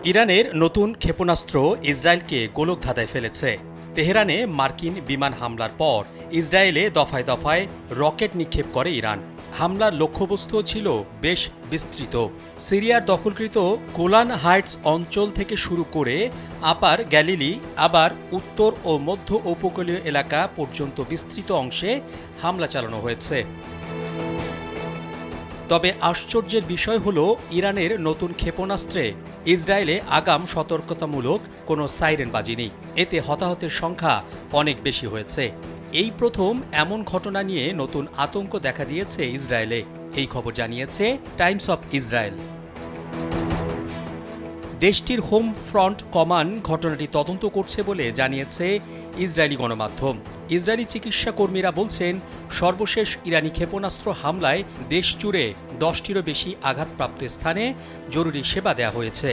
ইরানের নতুন ক্ষেপণাস্ত্র ইসরায়েলকে গোলকধাঁধায় ফেলেছে। তেহরানে মার্কিন বিমান হামলার পর ইসরায়েলে দফায় দফায় রকেট নিক্ষেপ করে ইরান। হামলার লক্ষ্যবস্তুও ছিল বেশ বিস্তৃত। সিরিয়ার দখলকৃত গোলান হাইটস অঞ্চল থেকে শুরু করে আপার গ্যালিলি, আবার উত্তর ও মধ্য উপকূলীয় এলাকা পর্যন্ত বিস্তৃত অংশে হামলা চালানো হয়েছে। তবে আশ্চর্যের বিষয় হল, ইরানের নতুন ক্ষেপণাস্ত্রে ইসরায়েলে আগাম সতর্কতামূলক কোনো সাইরেন বাজেনি। এতে হতাহতের সংখ্যা অনেক বেশি হয়েছে। এই প্রথম এমন ঘটনা নিয়ে নতুন আতঙ্ক দেখা দিয়েছে ইসরায়েলে। এই খবর জানিয়েছে টাইমস অফ ইসরায়েল। দেশটির হোম ফ্রন্ট কমান্ড ঘটনাটি তদন্ত করছে বলে জানিয়েছে ইসরায়েলি গণমাধ্যম। ইসরায়েলি চিকিৎসা কর্মীরা বলছেন, সর্বশেষ ইরানি ক্ষেপণাস্ত্র হামলায় দেশ জুড়ে 10টিরও বেশি আঘাতপ্রাপ্ত স্থানে জরুরি সেবা দেওয়া হয়েছে।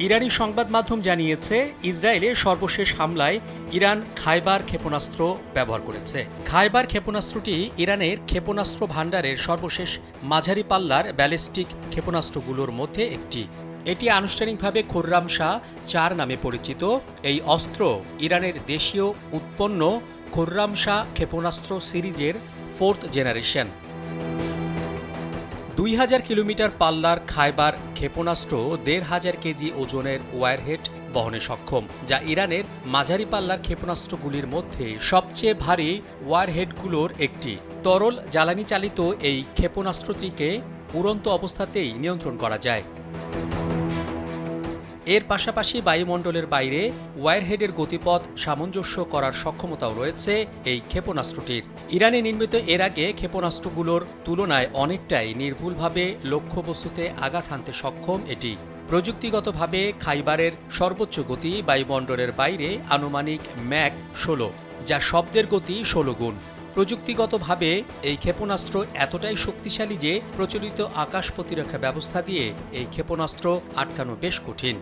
ইরানি সংবাদ মাধ্যম জানিয়েছে, ইসরায়েলের সর্বশেষ হামলায় ইরান খাইবার ক্ষেপণাস্ত্র ব্যবহার করেছে। খাইবার ক্ষেপণাস্ত্রটি ইরানের ক্ষেপণাস্ত্র ভাণ্ডারের সর্বশেষ মাঝারি পাল্লার ব্যালিস্টিক ক্ষেপণাস্ত্রগুলোর মধ্যে একটি। এটি আনুষ্ঠানিকভাবে খোররাম শাহ 4 নামে পরিচিত। এই অস্ত্র ইরানের দেশীয় উৎপন্ন খোররাম শাহ ক্ষেপণাস্ত্র সিরিজের 4th জেনারেশন। 2000 কিলোমিটার পাল্লার খাইবার ক্ষেপণাস্ত্র 1500 কেজি ওজনের ওয়ারহেড বহনে সক্ষম, যা ইরানের মাঝারি পাল্লার ক্ষেপণাস্ত্রগুলির মধ্যে সবচেয়ে ভারী ওয়ারহেডগুলোর একটি। তরল জ্বালানি চালিত এই ক্ষেপণাস্ত্রটিকে উড়ন্ত অবস্থাতেই নিয়ন্ত্রণ করা যায়। এর পাশাপাশি বায়ুমণ্ডলের বাইরে ওয়ারহেডের গতিপথ সামঞ্জস্য করার সক্ষমতাও রয়েছে এই ক্ষেপণাস্ত্রটির। ইরানে নির্মিত এর আগে ক্ষেপণাস্ত্রগুলোর তুলনায় অনেকটাই নির্ভুলভাবে লক্ষ্যবস্তুতে আঘাত হানতে সক্ষম এটি। প্রযুক্তিগতভাবে খাইবারের সর্বোচ্চ গতি বায়ুমণ্ডলের বাইরে আনুমানিক ম্যাক 16, যা শব্দের গতি 16 গুণ। প্রযুক্তিগতভাবে এই ক্ষেপণাস্ত্র এতটাই শক্তিশালী যে প্রচলিত আকাশ প্রতিরক্ষা ব্যবস্থা দিয়ে এই ক্ষেপণাস্ত্র আটকানো বেশ কঠিন।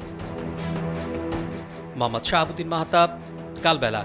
মোহাম্মদ শাহাবুদ্দিন মাহতাব, কালবেলা।